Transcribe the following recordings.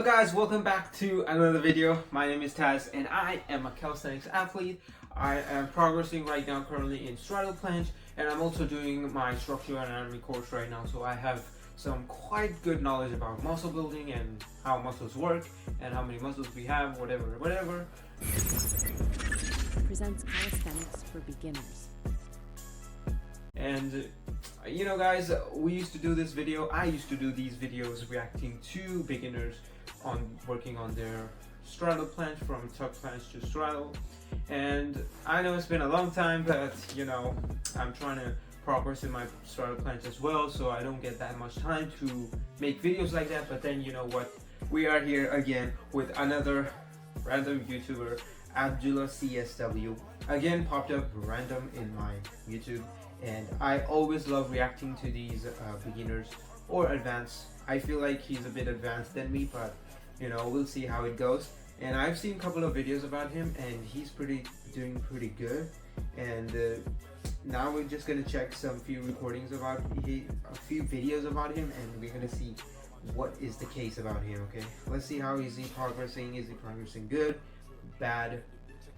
guys, welcome back to another video. My name is Taz and I am a calisthenics athlete. I am progressing right now currently in straddle planche, and I'm also doing my structural anatomy course right now, so I have some quite good knowledge about muscle building and how muscles work and how many muscles we have, whatever. Presents calisthenics for beginners. And you know guys, we used to do this video, I used to do these videos reacting to beginners on working on their straddle planche, from tuck planche to straddle. And I know it's been a long time, but you know, I'm trying to progress in my straddle planche as well, so I don't get that much time to make videos like that. But then you know what, we are here again with another random YouTuber, Abdullah CSW, again popped up random in my YouTube. And I always love reacting to these beginners or advanced. I feel like he's a bit advanced than me, but you know, we'll see how it goes. And I've seen a couple of videos about him and he's doing pretty good. And now we're just gonna check some few recordings about a few videos about him, and we're gonna see what is the case about him. Okay, let's see how is he progressing. Is he progressing good, bad,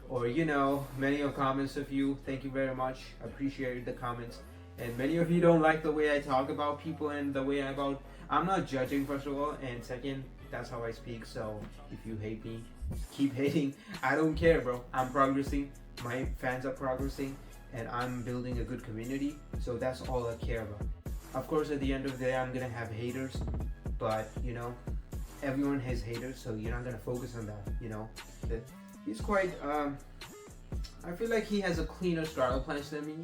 or you know, many of comments of you, thank you very much, appreciate the comments. And many of you don't like the way I talk about people and the way I'm not judging, first of all, and second, that's how I speak. So if you hate me, keep hating. I don't care, bro. I'm progressing, my fans are progressing, and I'm building a good community, so that's all I care about. Of course, at the end of the day, I'm gonna have haters, but you know, everyone has haters, so you're not gonna focus on that, you know. He's quite, I feel like he has a cleaner straddle planche than me,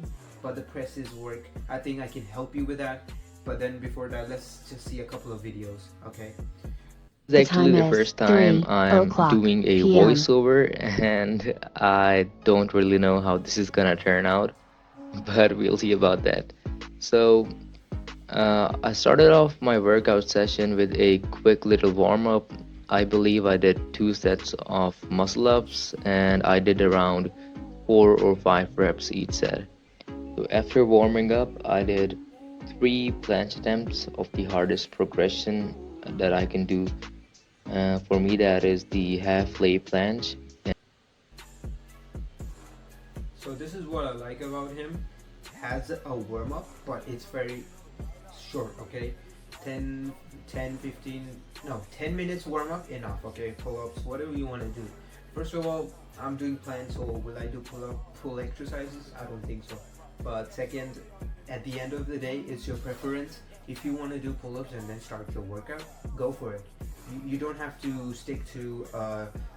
but the presses work. I think I can help you with that. But then before that, let's just see a couple of videos, okay? It's actually the first time I'm doing a voiceover, and I don't really know how this is gonna turn out, but we'll see about that. So I started off my workout session with a quick little warm-up. I believe I did 2 sets of muscle ups, and I did around 4 or 5 reps each set. So after warming up, I did 3 planche attempts of the hardest progression that I can do. For me, that is the half lay planche. So this is what I like about him. Has a warm-up, but it's very short, okay? 10 minutes warm-up, enough, okay? Pull-ups, whatever you want to do. First of all, I'm doing planche, so will I do pull exercises? I don't think so. But second, at the end of the day, it's your preference. If you want to do pull-ups and then start your workout, go for it. You don't have to stick to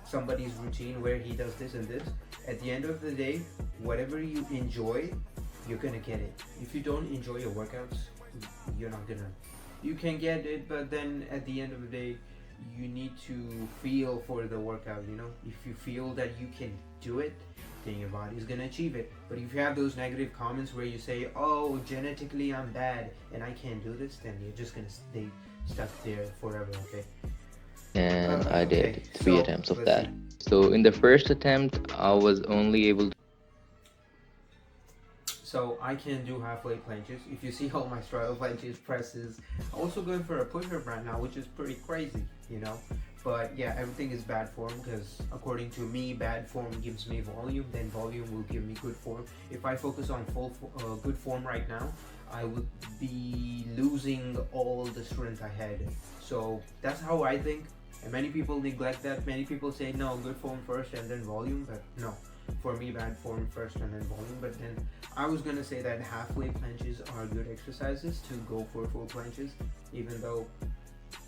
somebody's routine where he does this and this. At the end of the day, whatever you enjoy, you're gonna get it. If you don't enjoy your workouts, you're not gonna. You can get it, but then at the end of the day, you need to feel for the workout, you know. If you feel that you can do it, then your body is gonna achieve it. But if you have those negative comments where you say, oh, genetically I'm bad and I can't do this, then you're just gonna stay stuck there forever, okay? And I did 3 attempts of that. So in the first attempt, I was only able to. So I can do halfway planches. If you see all my straddle planches, presses, I'm also going for a push-up right now, which is pretty crazy, you know. But yeah, everything is bad form, because according to me, bad form gives me volume, then volume will give me good form. If I focus on good form right now, I would be losing all the strength I had. So that's how I think, and many people neglect that. Many people say no, good form first and then volume, but no, for me, bad form first and then volume. But then I was gonna say that halfway planches are good exercises to go for full planches, even though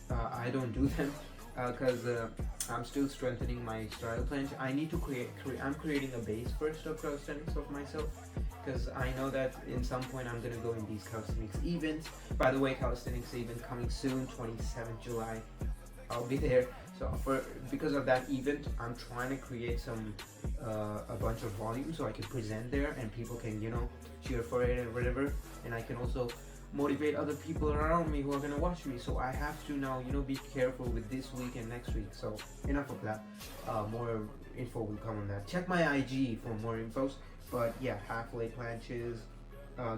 I don't do them, because I'm still strengthening my straddle planche. I need to I'm creating a base first of calisthenics of myself, because I know that in some point I'm gonna go in these calisthenics events. By the way, calisthenics event coming soon, 27th July. I'll be there. So because of that event, I'm trying to create a bunch of volume so I can present there and people can, you know, cheer for it and whatever. And I can also motivate other people around me who are gonna watch me. So I have to now, you know, be careful with this week and next week. So enough of that. More info will come on that. Check my IG for more infos. But yeah, halfway planches,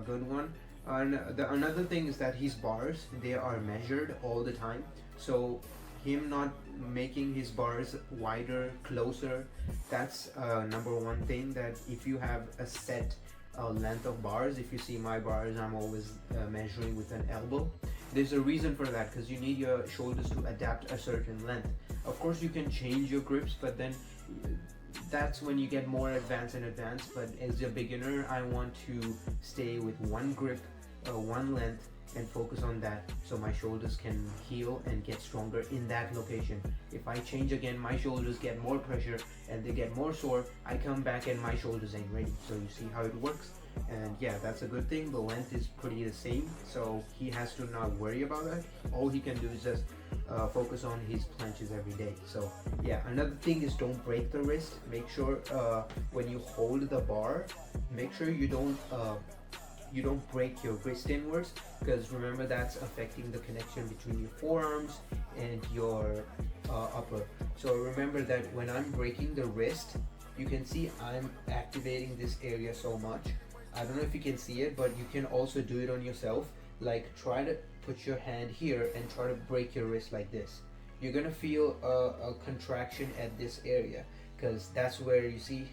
good one. And another thing is that his bars, they are measured all the time. So him not making his bars wider, closer. That's number one thing, that if you have a set length of bars, if you see my bars, I'm always measuring with an elbow. There's a reason for that, because you need your shoulders to adapt a certain length. Of course you can change your grips, but then that's when you get more advanced and advanced. But as a beginner, I want to stay with one grip, one length, and focus on that, so my shoulders can heal and get stronger in that location. If I change again, my shoulders get more pressure and they get more sore, I come back and my shoulders ain't ready. So you see how it works. And yeah, that's a good thing. The length is pretty the same, so he has to not worry about that. All he can do is just focus on his planches every day. So yeah, another thing is don't break the wrist. Make sure when you hold the bar, make sure you don't break your wrist inwards, because remember, that's affecting the connection between your forearms and your upper. So remember that when I'm breaking the wrist, you can see I'm activating this area so much. I don't know if you can see it, but you can also do it on yourself. Like, try to put your hand here and try to break your wrist like this. You're gonna feel a contraction at this area, because that's where, you see,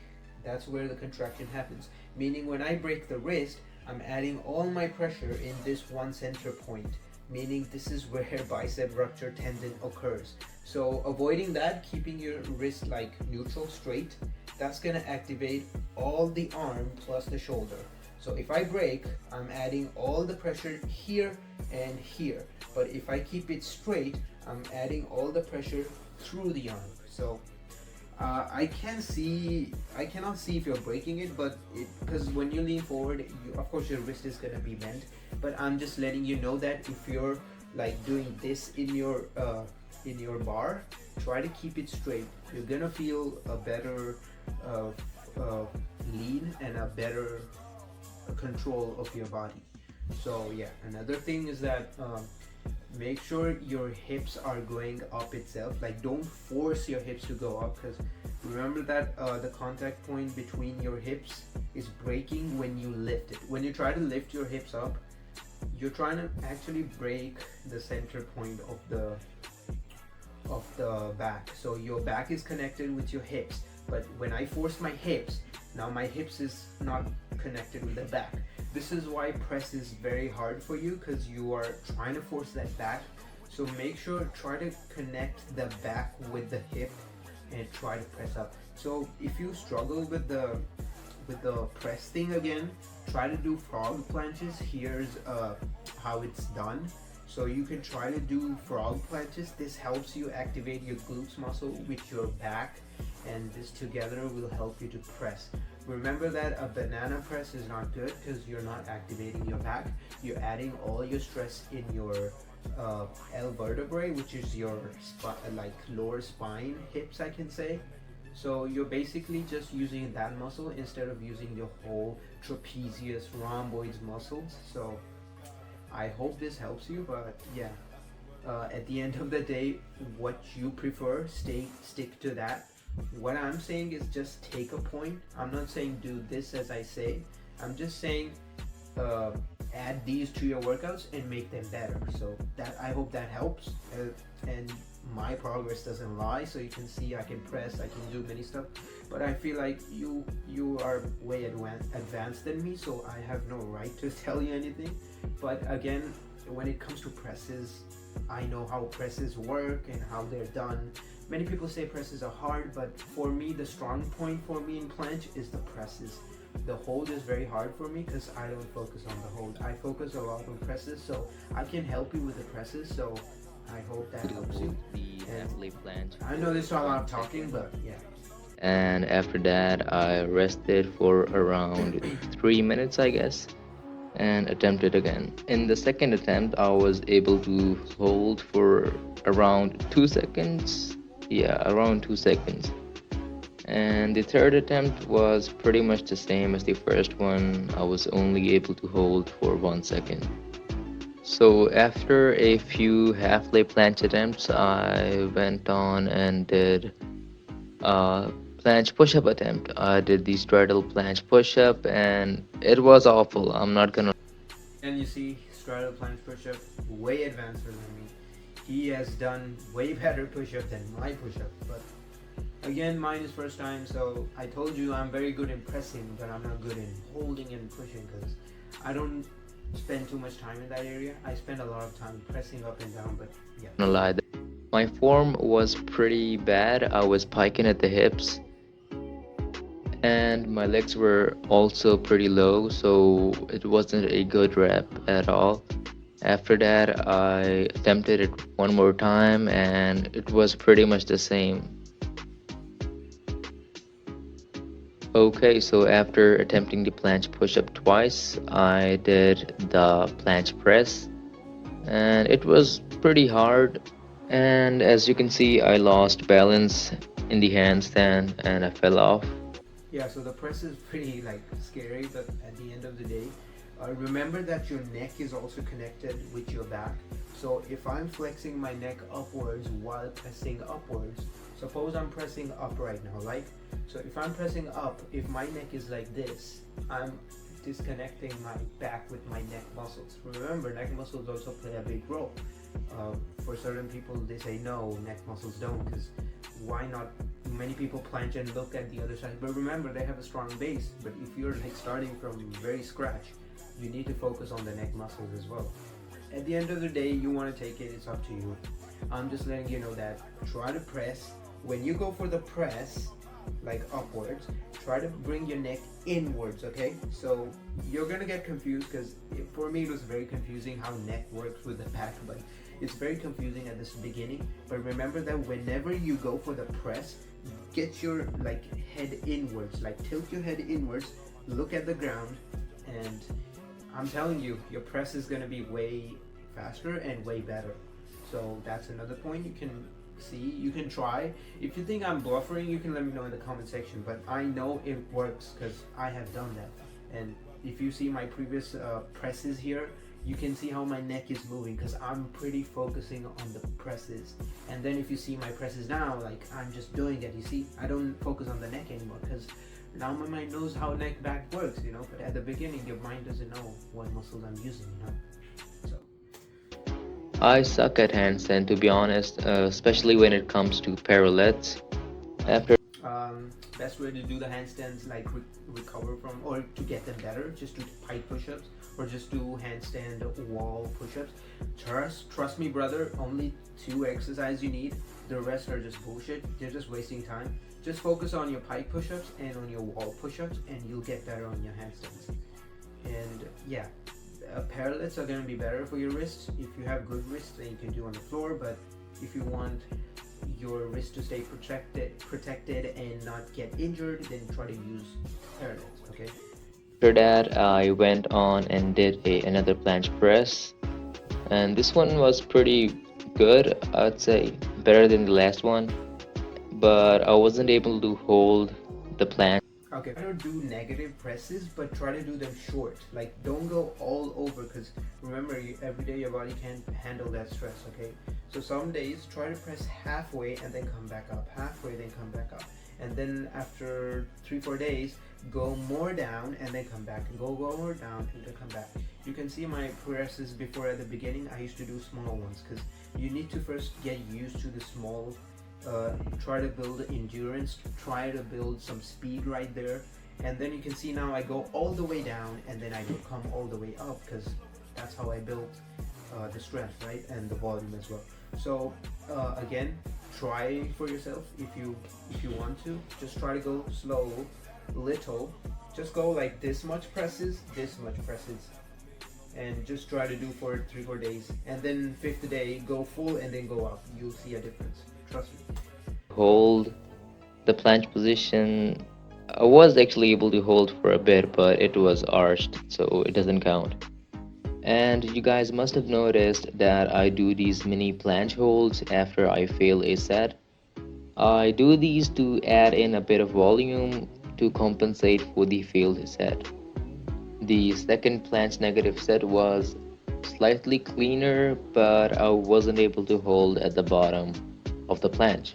that's where the contraction happens. Meaning when I break the wrist, I'm adding all my pressure in this one center point, meaning this is where bicep rupture tendon occurs. So avoiding that, keeping your wrist like neutral, straight, that's gonna activate all the arm plus the shoulder. So if I break, I'm adding all the pressure here and here. But if I keep it straight, I'm adding all the pressure through the arm. So I cannot see if you're breaking it, but because when you lean forward, of course your wrist is gonna be bent. But I'm just letting you know that if you're like doing this in your bar, try to keep it straight. You're gonna feel a better lean and a better control of your body. So yeah, another thing is that make sure your hips are going up itself. Like, don't force your hips to go up, because remember that the contact point between your hips is breaking when you lift it. When you try to lift your hips up, you're trying to actually break the center point of the back. So your back is connected with your hips, but when I force my hips, now my hips is not connected with the back. This is why press is very hard for you, because you are trying to force that back. So make sure, try to connect the back with the hip and try to press up. So if you struggle with the press thing again, try to do frog planches. Here's how it's done. So you can try to do frog planches. This helps you activate your glutes muscle with your back, and this together will help you to press. Remember that a banana press is not good, because you're not activating your back. You're adding all your stress in your L vertebrae, which is your like lower spine, hips, I can say. So you're basically just using that muscle instead of using the whole trapezius, rhomboids muscles. So I hope this helps you, but yeah, at the end of the day, what you prefer, stick to that. What I'm saying is just take a point. I'm not saying do this as I say. I'm just saying add these to your workouts and make them better. So that, I hope that helps, and my progress doesn't lie. So you can see I can press, I can do many stuff, but I feel like you are way advanced than me, so I have no right to tell you anything. But again, when it comes to presses, I know how presses work and how they're done. Many people say presses are hard, but for me, the strong point for me in planche is the presses. The hold is very hard for me because I don't focus on the hold. I focus a lot on presses, so I can help you with the presses. So I hope that helps you. I know there's a lot of talking, but yeah. And after that, I rested for around 3 minutes, I guess, and attempted again. In the second attempt, I was able to hold for around 2 seconds. Yeah, around 2 seconds. And the third attempt was pretty much the same as the first one. I was only able to hold for 1 second. So after a few half-lay planche attempts, I went on and did a planche push-up attempt. I did the straddle planche push-up, and it was awful. I'm not gonna. And you see, straddle planche push-up, way advanced than me. he has done way better push-up than my push-up. But again, mine is first time, so I told you I'm very good in pressing, but I'm not good in holding and pushing because I don't spend too much time in that area. I spend a lot of time pressing up and down, but yeah. No lie, my form was pretty bad. I was piking at the hips and my legs were also pretty low, so it wasn't a good rep at all. After that, I attempted it one more time and it was pretty much the same. Okay, so after attempting the planche push-up twice, I did the planche press and it was pretty hard, and as you can see, I lost balance in the handstand and I fell off. Yeah, so the press is pretty like scary, but at the end of the day, remember that your neck is also connected with your back. So if I'm flexing my neck upwards while pressing upwards, suppose I'm pressing up right now, like, so if I'm pressing up, if my neck is like this, I'm disconnecting my back with my neck muscles. Remember, neck muscles also play a big role. For certain people, they say no, neck muscles don't, because why not? Many people planche and look at the other side, but remember, they have a strong base. But if you're like starting from very scratch, you need to focus on the neck muscles as well. At the end of the day, you want to take it, it's up to you. I'm just letting you know that try to press. When you go for the press, like upwards, try to bring your neck inwards, okay? So you're gonna get confused, because for me it was very confusing how neck works with the back, but it's very confusing at this beginning. But remember that whenever you go for the press, get your like head inwards, like tilt your head inwards, look at the ground, and I'm telling you, your press is gonna be way faster and way better. So that's another point you can see. You can try. If you think I'm bluffing, you can let me know in the comment section, but I know it works because I have done that. And if you see my previous presses here, you can see how my neck is moving because I'm pretty focusing on the presses. And then if you see my presses now, like I'm just doing it, you see, I don't focus on the neck anymore because now my mind knows how neck back works, you know. But at the beginning, your mind doesn't know what muscles I'm using, you know. I suck at handstand, to be honest, especially when it comes to parallettes. After best way to do the handstands, like recover from, or to get them better, just do pike push-ups or just do handstand wall push-ups. Trust me, brother, only 2 exercises you need. The rest are just bullshit. They're just wasting time. Just focus on your pike push-ups and on your wall push-ups, and you'll get better on your handstands. And yeah, parallettes are going to be better for your wrists. If you have good wrists, then you can do on the floor, but if you want your wrist to stay protected and not get injured, then try to use parallettes, okay? After that, I went on and did another planche press, and this one was pretty good. I'd say better than the last one, but I wasn't able to hold the planche. Okay, try to do negative presses, but try to do them short. Like, don't go all over, because remember, every day your body can't handle that stress, okay? So some days, try to press halfway and then come back up. Halfway, then come back up. And then after 3-4 days, go more down and then come back. And go more down and then come back. You can see my presses before at the beginning. I used to do small ones, because you need to first get used to the small. Try to build endurance, try to build some speed right there, and then you can see now I go all the way down and then I come all the way up, because that's how I built the strength, right, and the volume as well. So again, try for yourself. If you want to, just try to go slow, little, just go like this much presses, and just try to do for 3-4 days, and then 5th day go full and then go up. You'll see a difference, trust me. Hold the planche position. I was actually able to hold for a bit, but it was arched, so it doesn't count. And you guys must have noticed that I do these mini planche holds after I fail a set. I do these to add in a bit of volume to compensate for the failed set. The second planche negative set was slightly cleaner, but I wasn't able to hold at the bottom of the planche.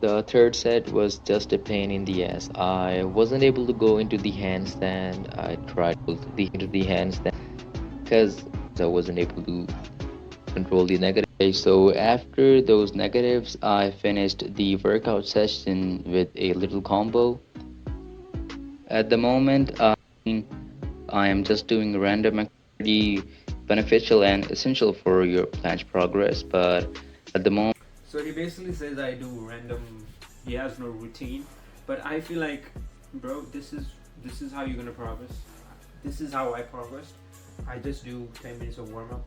The third set was just a pain in the ass. I wasn't able to go into the handstand. I tried into the handstand because I wasn't able to control the negative. Okay, so after those negatives, I finished the workout session with a little combo. At the moment, I am just doing random activity beneficial and essential for your planche progress, but at the moment, So he basically says I do random. He has no routine, but I feel like, bro, this is how you're gonna progress. This is how I progressed. I just do 10 minutes of warm up.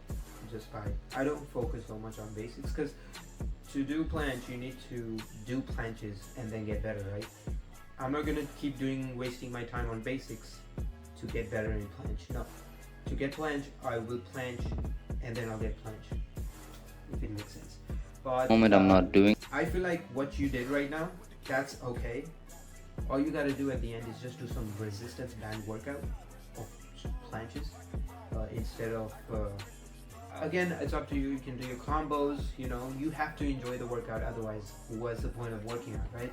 Just by I don't focus so much on basics because to do planche you need to do planches and then get better, right? I'm not gonna keep wasting my time on basics to get better in planche. No, to get planche I will planche and then I'll get planche, if it makes sense. But I'm not doing. I feel like what you did right now, that's okay. All you gotta do at the end is just do some resistance band workout of planches instead of again, it's up to you. You can do your combos. You have to enjoy the workout, otherwise what's the point of working out, right?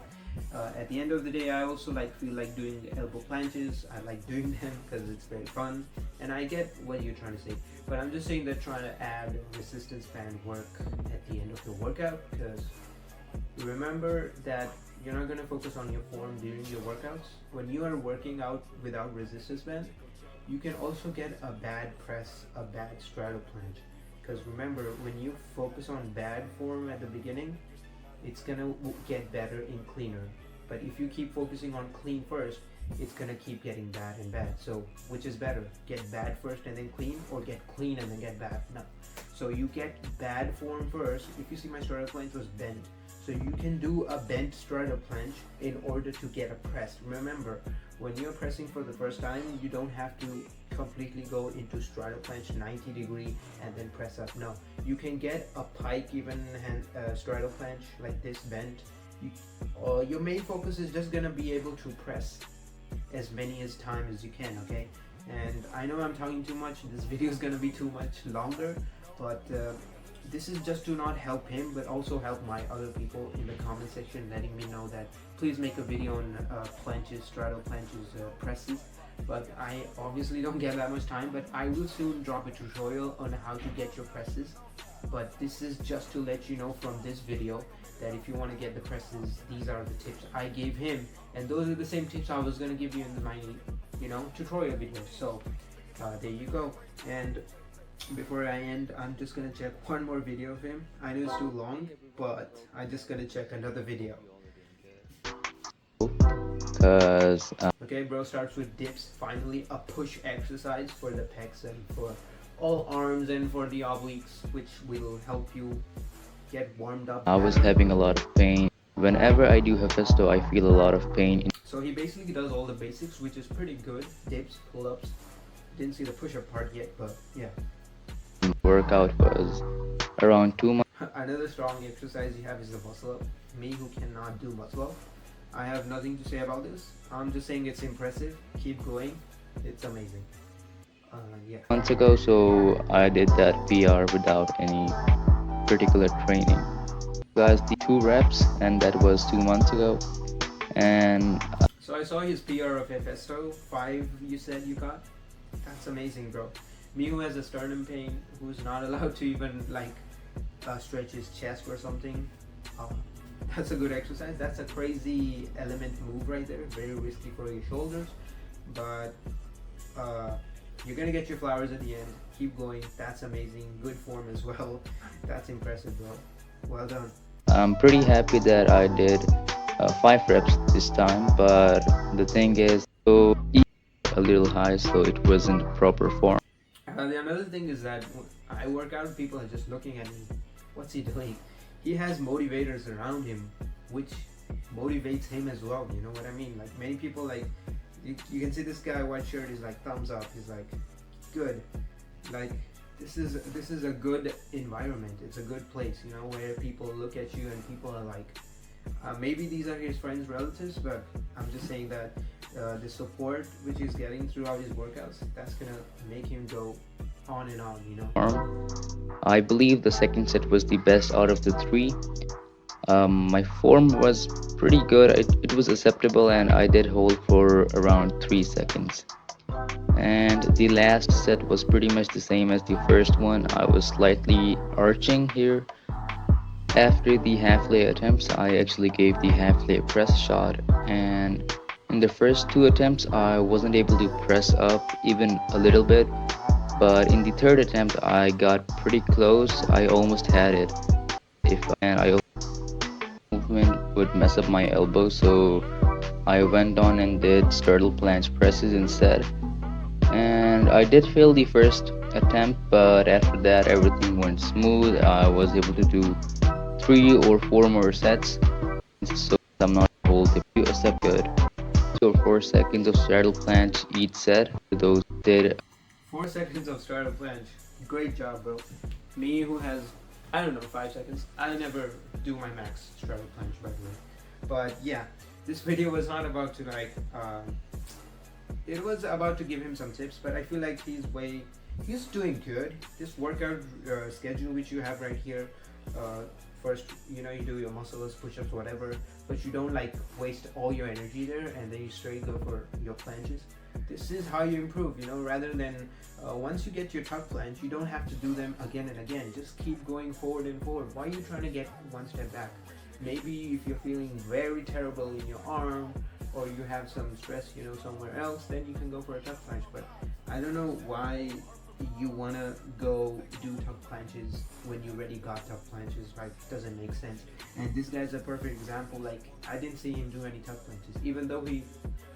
At the end of the day, I also feel like doing elbow planches. I like doing them because it's very fun, and I get what you're trying to say, but I'm just saying that trying to add resistance band work at the end of the workout, because remember that you're not going to focus on your form during your workouts. When you are working out without resistance band, you can also get a bad press, a bad straddle planche. Because remember, when you focus on bad form at the beginning, it's gonna get better in cleaner. But if you keep focusing on clean first, it's gonna keep getting bad and bad. So which is better? Get bad first and then clean, or get clean and then get bad? No. So you get bad form first. If you see my straddle planche was bent, so you can do a bent straddle planche in order to get a press. Remember, when you're pressing for the first time, you don't have to completely go into straddle planche 90 degree and then press up. No, you can get a pike even hand straddle planche like this bent. Your main focus is just gonna be able to press as many as time as you can, okay? And I know I'm talking too much. This video is gonna be too much longer, but this is just to not help him, but also help my other people in the comment section, letting me know that please make a video on planches, straddle planches, presses. But I obviously don't get that much time, but I will soon drop a tutorial on how to get your presses. But this is just to let you know from this video that if you want to get the presses, these are the tips I gave him, and those are the same tips I was going to give you in my tutorial video. So there you go. And before I end, I'm just gonna check one more video of him. I know it's too long, but I'm just gonna check another video. Because okay, bro starts with dips. Finally, a push exercise for the pecs and for all arms and for the obliques, which will help you get warmed up. I was having a lot of pain. Whenever I do Hephasto, I feel a lot of pain. So he basically does all the basics, which is pretty good. Dips, pull-ups. Didn't see the push-up part yet, but yeah. Workout was around 2 months. Another strong exercise you have is the muscle up. Me who cannot do muscle up, I have nothing to say about this. I'm just saying it's impressive. Keep going. It's amazing. Yeah. Months ago, so I did that PR without any particular training. Guys, the 2 reps, and that was 2 months ago. And so I saw his PR of Hephasto 5. You said you got. That's amazing, bro. Me who has a sternum pain, who's not allowed to even stretch his chest or something. That's a good exercise. That's a crazy element move right there. Very risky for your shoulders, but you're gonna get your flowers at the end. Keep going. That's amazing. Good form as well. That's impressive, bro. Well done. I'm pretty happy that I did 5 reps this time, but the thing is, so a little high, so it wasn't proper form. The another thing is that I work out, people are just looking at me. What's he doing? He has motivators around him, which motivates him as well. You know what I mean? Like many people, you can see this guy white shirt is like thumbs up. He's like, good. Like this is a good environment. It's a good place, where people look at you and people are like, maybe these are his friends, relatives, but I'm just saying that the support which he's getting throughout his workouts, that's gonna make him go on and on, I believe the second set was the best out of the 3. My form was pretty good. It was acceptable, and I did hold for around 3 seconds. and the last set was pretty much the same as the first one. I was slightly arching here. After the half-lay attempts, I actually gave the half-lay press shot, and in the first two attempts I wasn't able to press up even a little bit, but in the third attempt I got pretty close. I almost had it. If and I movement would mess up my elbow, so I went on and did straddle planche presses instead. And I did fail the first attempt, but after that everything went smooth. I was able to do 3 or 4 more sets, so I'm not able to do a set good. 2 or 4 seconds of straddle planche each set. Those did 4 seconds of straddle planche. Great job, bro. Me, who has, I don't know, 5 seconds. I never do my max straddle planche, by the way. But yeah, this video was not about to like, it was about to give him some tips, but I feel like he's doing good. This workout schedule which you have right here, first, you do your muscles, push-ups, whatever, but you don't like waste all your energy there and then you straight go for your planches. This is how you improve, rather than once you get your tuck planche, you don't have to do them again and again. Just keep going forward and forward. Why are you trying to get one step back? Maybe if you're feeling very terrible in your arm, or you have some stress, somewhere else, then you can go for a tuck planche. But I don't know why you want to go do tuck planches when you already got tuck planches. Like, doesn't make sense. And this guy's a perfect example. Like, I didn't see him do any tuck planches, even though he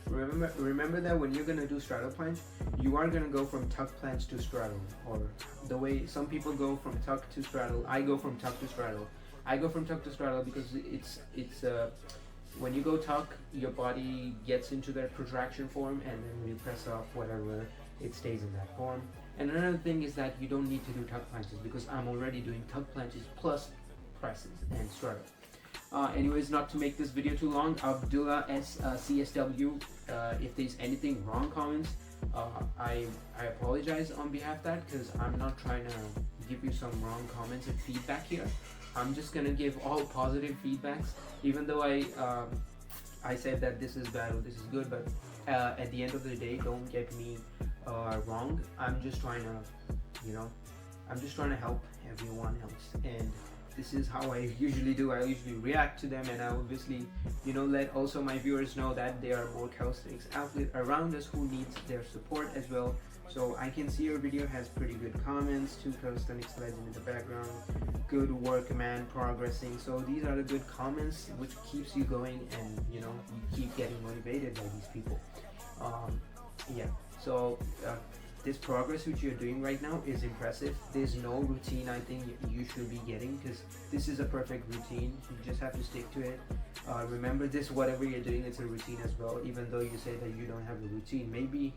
remember that when you're gonna do straddle planche, you are gonna go from tuck planche to straddle, or the way some people go from tuck to straddle. I go from tuck to straddle. I go from tuck to straddle because it's when you go tuck, your body gets into that protraction form, and then when you press up, whatever, it stays in that form. And another thing is that you don't need to do tuck planches because I'm already doing tuck planches plus presses and straddle. Anyways, not to make this video too long, Abdullah CSW, if there's anything wrong comments, I apologize on behalf of that, because I'm not trying to give you some wrong comments and feedback here. I'm just gonna give all positive feedbacks, even though I said that this is bad or this is good, but at the end of the day, don't get me wrong. I'm just trying to help everyone else, and this is how I usually do. I usually react to them, and I obviously let also my viewers know that there are more calisthenics athletes around us who needs their support as well. So I can see your video has pretty good comments. 2 calisthenics legend in the background, good work man, progressing. So these are the good comments which keeps you going, and you keep getting motivated by these people. Yeah, so this progress which you're doing right now is impressive. There's no routine I think you should be getting, because this is a perfect routine. You just have to stick to it. Remember this, whatever you're doing, it's a routine as well. Even though you say that you don't have a routine, maybe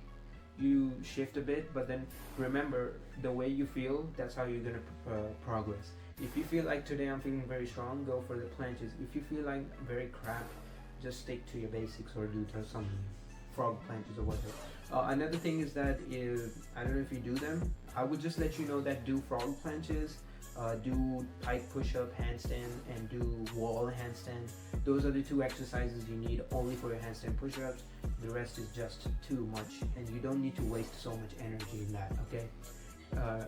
you shift a bit, but then remember, the way you feel, that's how you're gonna progress. If you feel like today I'm feeling very strong, go for the planches. If you feel like very crap, just stick to your basics or do some frog planches or whatever. Another thing is that I don't know if you do them, I would just let you know that do frog planches, do pike push-up, handstand, and do wall handstand. Those are the 2 exercises you need only for your handstand push-ups. The rest is just too much, and you don't need to waste so much energy in that, okay?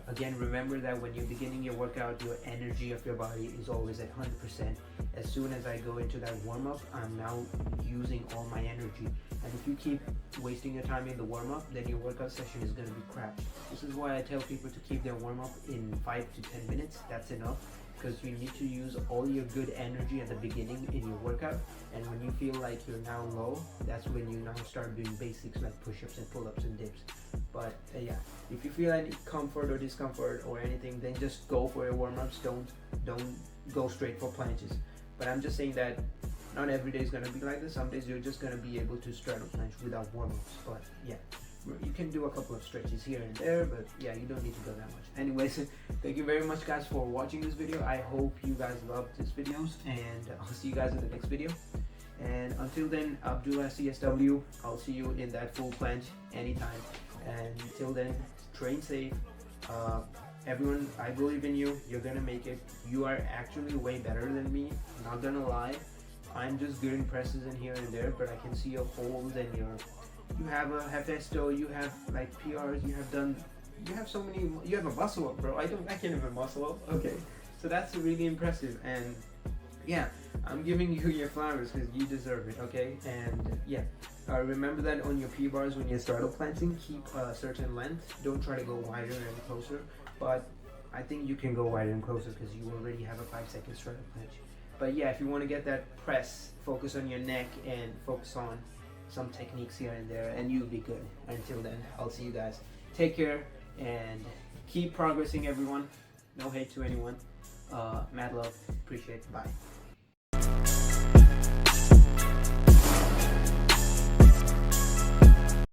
Again, remember that when you're beginning your workout, your energy of your body is always at 100%. As soon as I go into that warm-up, I'm now using all my energy. And if you keep wasting your time in the warm-up, then your workout session is going to be crap. This is why I tell people to keep their warm-up in 5 to 10 minutes. That's enough, because you need to use all your good energy at the beginning in your workout. And when you feel like you're now low, that's when you now start doing basics like push-ups and pull-ups and dips. But yeah, if you feel any comfort or discomfort or anything, then just go for your warm-ups. Don't go straight for planches. But I'm just saying that not every day is going to be like this. Some days you're just going to be able to straddle planche without warm-ups. But yeah, you can do a couple of stretches here and there, but yeah, you don't need to go that much. Anyways, thank you very much guys for watching this video. I hope you guys loved this videos, and I'll see you guys in the next video. And until then, Abdullah CSW, I'll see you in that full planche anytime. And until then, train safe. Everyone, I believe in you. You're gonna make it. You are actually way better than me, not gonna lie. I'm just good in presses in here and there, but I can see your holes and you have a Hefesto, you have like PRs, you have so many, you have a muscle up, bro. I can't even muscle up. Okay, so that's really impressive, and yeah, I'm giving you your flowers because you deserve it. Okay, and yeah, remember that on your P bars when you straddle planting, keep a certain length. Don't try to go wider and closer, but I think you can go wider and closer because you already have a 5-second straddle planche. But yeah, if you want to get that press, focus on your neck and focus on some techniques here and there, and you'll be good. Until then, I'll see you guys. Take care and keep progressing, everyone. No hate to anyone. Mad love. Appreciate it. Bye.